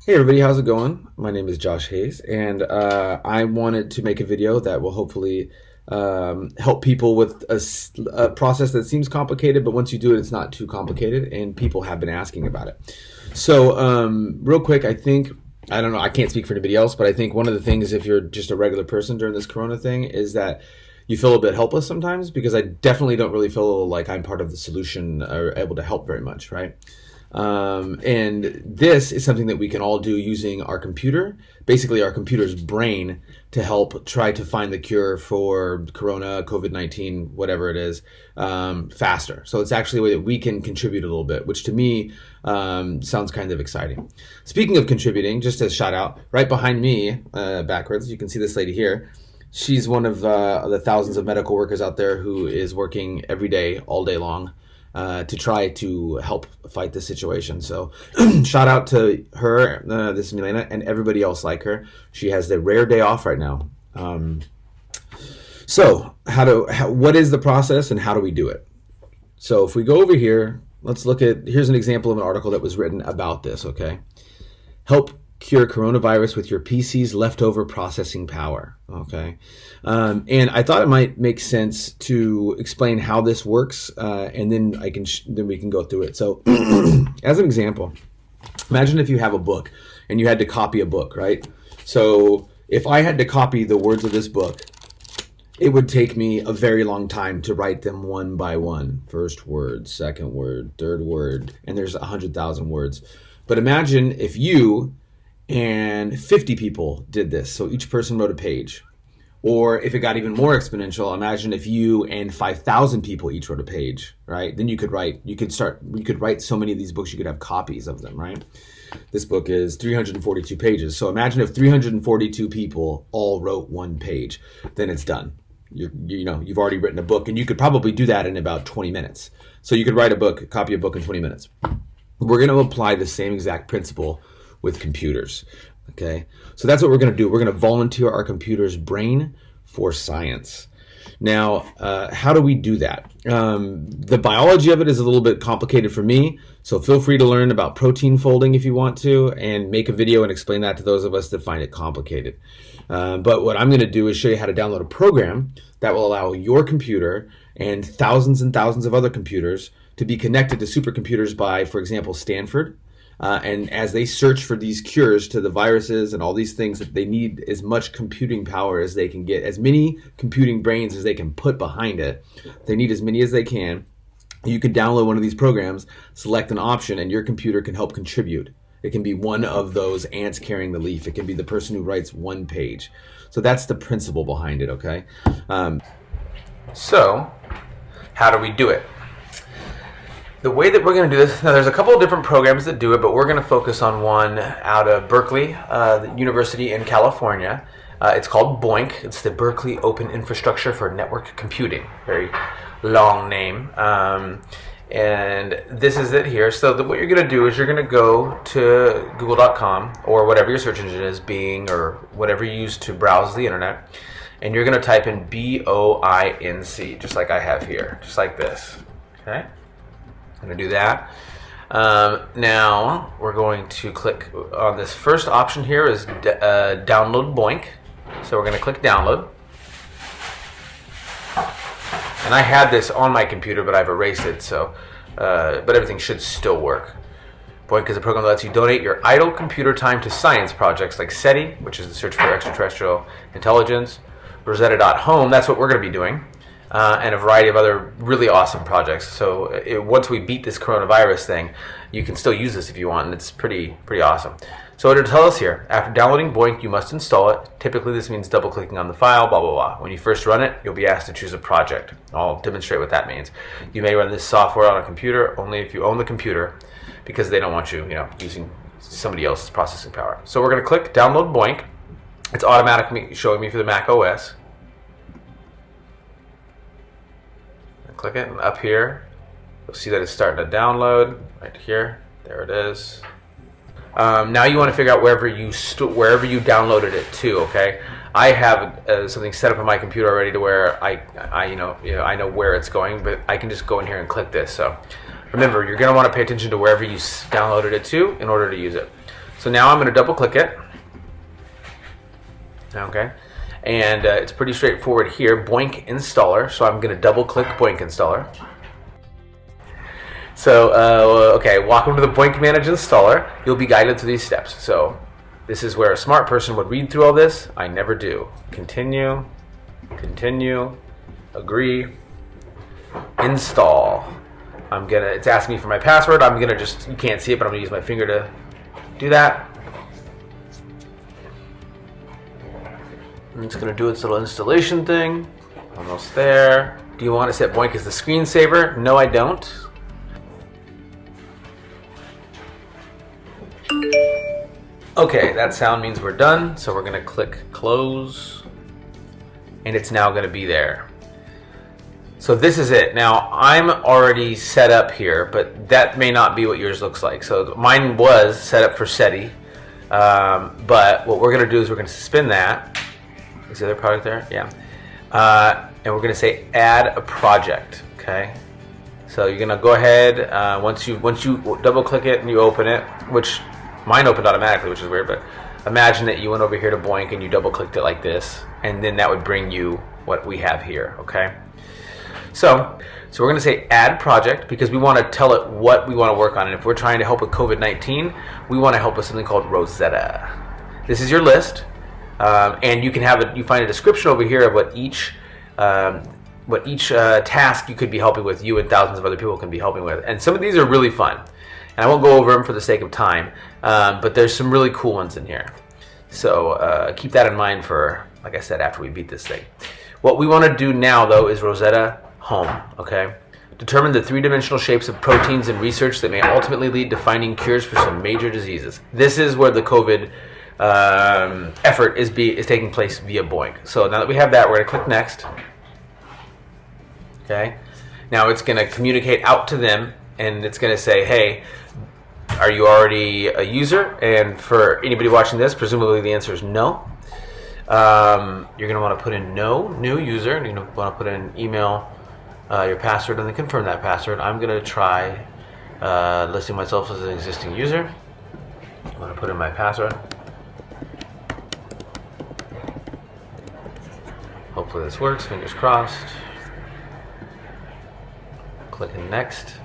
Hey everybody, how's it going? My name is Josh Hayes, and I wanted to make a video that will hopefully help people with a process that seems complicated, but once you do it, it's not too complicated, and people have been asking about it. So, real quick, I don't know, I can't speak for anybody else, but I think one of the things, if you're just a regular person during this Corona thing, is that you feel a bit helpless sometimes, because I definitely don't really feel like I'm part of the solution or able to help very much, right? And this is something that we can all do using our computer, basically our computer's brain, to help try to find the cure for Corona, COVID-19, whatever it is, faster. So it's actually a way that we can contribute a little bit, which to me sounds kind of exciting. Speaking of contributing, just a shout out, right behind me, backwards, you can see this lady here. She's one of the thousands of medical workers out there who is working every day, all day long, to try to help fight this situation. So shout out to her, this is Milena, and everybody else like her. She has the rare day off right now. So what is the process and how do we do it? So if we go over here, here's an example of an article that was written about this, okay? Help cure coronavirus with your PC's leftover processing power. Okay, and I thought it might make sense to explain how this works, and then then we can go through it. So, as an example, imagine if you have a book and you had to copy a book, right? So, if I had to copy the words of this book, it would take me a very long time to write them one by one. First word, second word, third word, and there's 100,000 words. But imagine if you and 50 people did this, so each person wrote a page. Or if it got even more exponential, imagine if you and 5,000 people each wrote a page, right? Then you could write so many of these books, you could have copies of them, right? This book is 342 pages. So imagine if 342 people all wrote one page, then it's done. You've already written a book, and you could probably do that in about 20 minutes. So you could write a book, copy a book in 20 minutes. We're going to apply the same exact principle with computers. Okay, so that's what we're going to do. We're going to volunteer our computer's brain for science. Now, how do we do that? The biology of it is a little bit complicated for me, so feel free to learn about protein folding if you want to, and make a video and explain that to those of us that find it complicated. But what I'm going to do is show you how to download a program that will allow your computer and thousands of other computers to be connected to supercomputers by, for example, Stanford. And as they search for these cures to the viruses and all these things, that they need as much computing power as they can get, as many computing brains as they can put behind it. They need as many as they can. You can download one of these programs, select an option, and your computer can help contribute. It can be one of those ants carrying the leaf. It can be the person who writes one page. So that's the principle behind it, okay? So how do we do it? The way that we're going to do this, now there's a couple of different programs that do it, but we're going to focus on one out of Berkeley, the University in California. It's called BOINC. It's the Berkeley Open Infrastructure for Network Computing. Very long name. And this is it here. So what you're going to do is you're going to go to google.com or whatever your search engine is, Bing or whatever you use to browse the internet. And you're going to type in BOINC, just like I have here, just like this. Okay? I'm going to do that. Now we're going to click on this first option here is download BOINC. So we're going to click download. And I had this on my computer, but I've erased it. So, but everything should still work. BOINC is a program that lets you donate your idle computer time to science projects like SETI, which is the search for extraterrestrial intelligence, Rosetta.Home. That's what we're going to be doing. And a variety of other really awesome projects. So once we beat this coronavirus thing, you can still use this if you want, and it's pretty awesome. So it'll tell us here, after downloading BOINC, you must install it. Typically this means double-clicking on the file, blah, blah, blah. When you first run it, you'll be asked to choose a project. I'll demonstrate what that means. You may run this software on a computer only if you own the computer, because they don't want you, using somebody else's processing power. So we're going to click download BOINC. It's automatically showing me for the Mac OS. Click it, and up here, you'll see that it's starting to download right here. There it is. Now you want to figure out wherever you downloaded it to. Okay, I have something set up on my computer already to where I know where it's going, but I can just go in here and click this. So remember, you're going to want to pay attention to wherever you downloaded it to in order to use it. So now I'm going to double click it. Okay. And it's pretty straightforward here, Boink installer. So I'm going to double click Boink installer. So, okay, welcome to the Boink Manage installer. You'll be guided through these steps. So this is where a smart person would read through all this. I never do. Continue, continue, agree, install. It's asking me for my password. I'm gonna just, you can't see it, but I'm gonna use my finger to do that. And it's gonna do its little installation thing. Almost there. Do you want to set Boink as the screensaver? No, I don't. Okay, that sound means we're done. So we're gonna click close, and it's now gonna be there. So this is it. Now I'm already set up here, but that may not be what yours looks like. So mine was set up for SETI, but what we're gonna do is we're gonna suspend that. Is the other product there? Yeah. And we're gonna say add a project, okay? So you're gonna go ahead, once you double click it and you open it, which mine opened automatically, which is weird, but imagine that you went over here to Boink and you double clicked it like this, and then that would bring you what we have here, okay? So we're going to say add project because we want to tell it what we want to work on. And if we're trying to help with COVID-19, we want to help with something called Rosetta. This is your list, and you can have you find a description over here of what each task you could be helping with, you and thousands of other people can be helping with. And some of these are really fun. And I won't go over them for the sake of time, but there's some really cool ones in here. So keep that in mind for, like I said, after we beat this thing. What we want to do now, though, is Rosetta Home, okay? Determine the three-dimensional shapes of proteins in research that may ultimately lead to finding cures for some major diseases. This is where the COVID effort is taking place via Boink. So now that we have that, we're going to click Next. Okay? Now it's going to communicate out to them, and it's going to say, hey, are you already a user? And for anybody watching this, presumably the answer is no. You're going to want to put in no, new user, and you're going to want to put in email, your password, and then confirm that password. I'm going to try listing myself as an existing user. I'm going to put in my password. Hopefully this works, fingers crossed. Clicking next.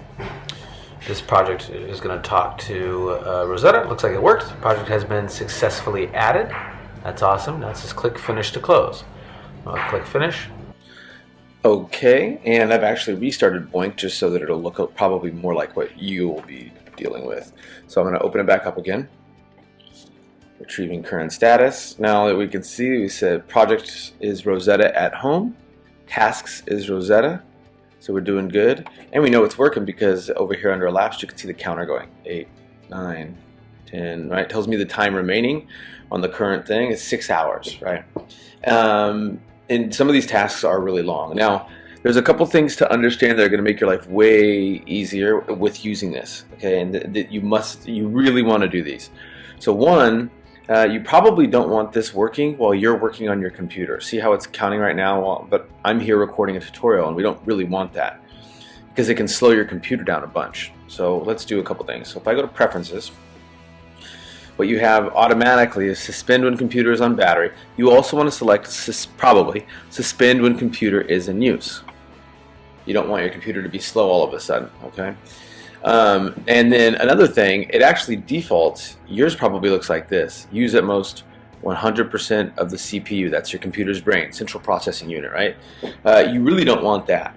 This project is going to talk to Rosetta. Looks like it worked. The project has been successfully added. That's awesome. Now let's just click Finish to close. I'll click Finish. Okay, and I've actually restarted Boink just so that it'll look probably more like what you will be dealing with. So I'm going to open it back up again. Retrieving current status. Now that we can see, we said project is Rosetta at home. Tasks is Rosetta. So we're doing good. And we know it's working because over here under elapsed, you can see the counter going. 8, 9, 10, right? It tells me the time remaining on the current thing is 6 hours, right? And some of these tasks are really long. Now, there's a couple things to understand that are going to make your life way easier with using this, okay? And that you really want to do these. So one, you probably don't want this working while you're working on your computer. See how it's counting right now? But I'm here recording a tutorial, and we don't really want that because it can slow your computer down a bunch. So let's do a couple things. So if I go to Preferences, what you have automatically is suspend when computer is on battery. You also want to select probably suspend when computer is in use. You don't want your computer to be slow all of a sudden, okay? And then another thing, it actually defaults, yours probably looks like this. Use at most 100% of the CPU. That's your computer's brain, central processing unit, right? You really don't want that.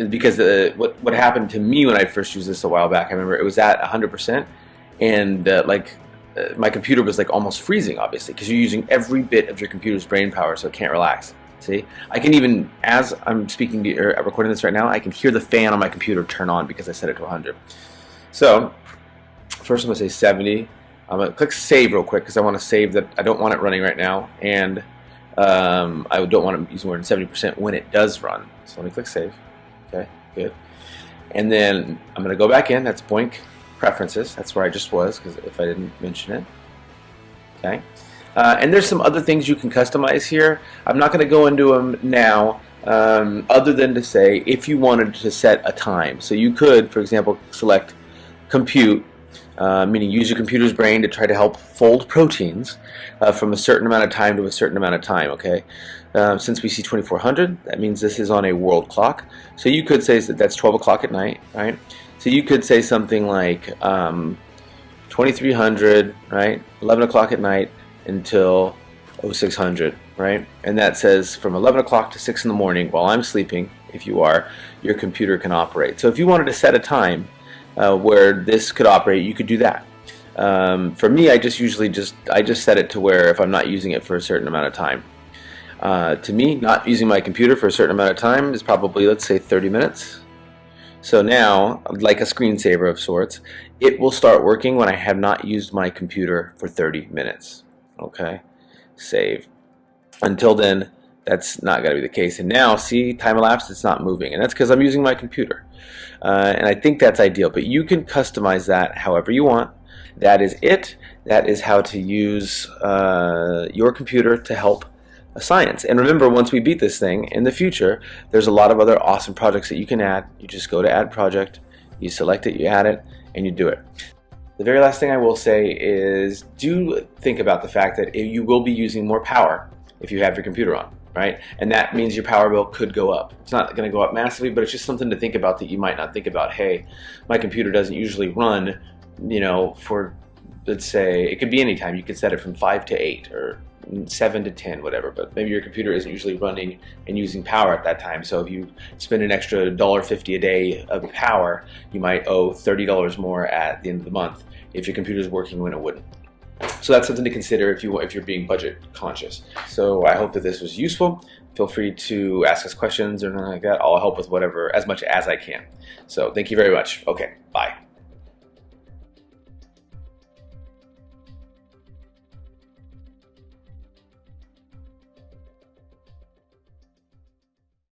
Because what happened to me when I first used this a while back, I remember it was at 100%. And my computer was like almost freezing, obviously, because you're using every bit of your computer's brain power, so it can't relax. See, I can even, as I'm speaking to or recording this right now, I can hear the fan on my computer turn on because I set it to 100. So first I'm going to say 70. I'm going to click Save real quick because I want to save that. I don't want it running right now, and I don't want to use more than 70% when it does run. So let me click Save. Okay, good. And then I'm going to go back in. That's Boink Preferences. That's where I just was, because if I didn't mention it. Okay. And there's some other things you can customize here. I'm not going to go into them now, other than to say if you wanted to set a time. So you could, for example, select compute meaning use your computer's brain to try to help fold proteins from a certain amount of time to a certain amount of time, okay? Since we see 2400, that means this is on a world clock. So you could say that that's 12 o'clock at night, right? So you could say something like 2300, right? 11 o'clock at night until 0600, right? And that says from 11 o'clock to 6 in the morning while I'm sleeping, if you are, your computer can operate. So if you wanted to set a time where this could operate, you could do that. For me, I just set it to where if I'm not using it for a certain amount of time. To me, not using my computer for a certain amount of time is probably, let's say, 30 minutes. So now, like a screensaver of sorts, it will start working when I have not used my computer for 30 minutes. Okay, save. Until then, that's not going to be the case. And now, see, time elapsed, it's not moving. And that's because I'm using my computer. And I think that's ideal. But you can customize that however you want. That is it. That is how to use your computer to help science. And remember, once we beat this thing, in the future, there's a lot of other awesome projects that you can add. You just go to Add Project, you select it, you add it, and you do it. The very last thing I will say is do think about the fact that you will be using more power if you have your computer on, right? And that means your power bill could go up. It's not going to go up massively, but it's just something to think about that you might not think about. Hey, my computer doesn't usually run, for, let's say, it could be any time. You could set it from 5 to 8 or 7 to 10, whatever, but maybe your computer isn't usually running and using power at that time. So if you spend an extra $1.50 a day of power, you might owe $30 more at the end of the month if your computer is working when it wouldn't. So that's something to consider if you're being budget conscious. So I hope that this was useful. Feel free to ask us questions or anything like that. I'll help with whatever, as much as I can. So thank you very much. Okay, bye.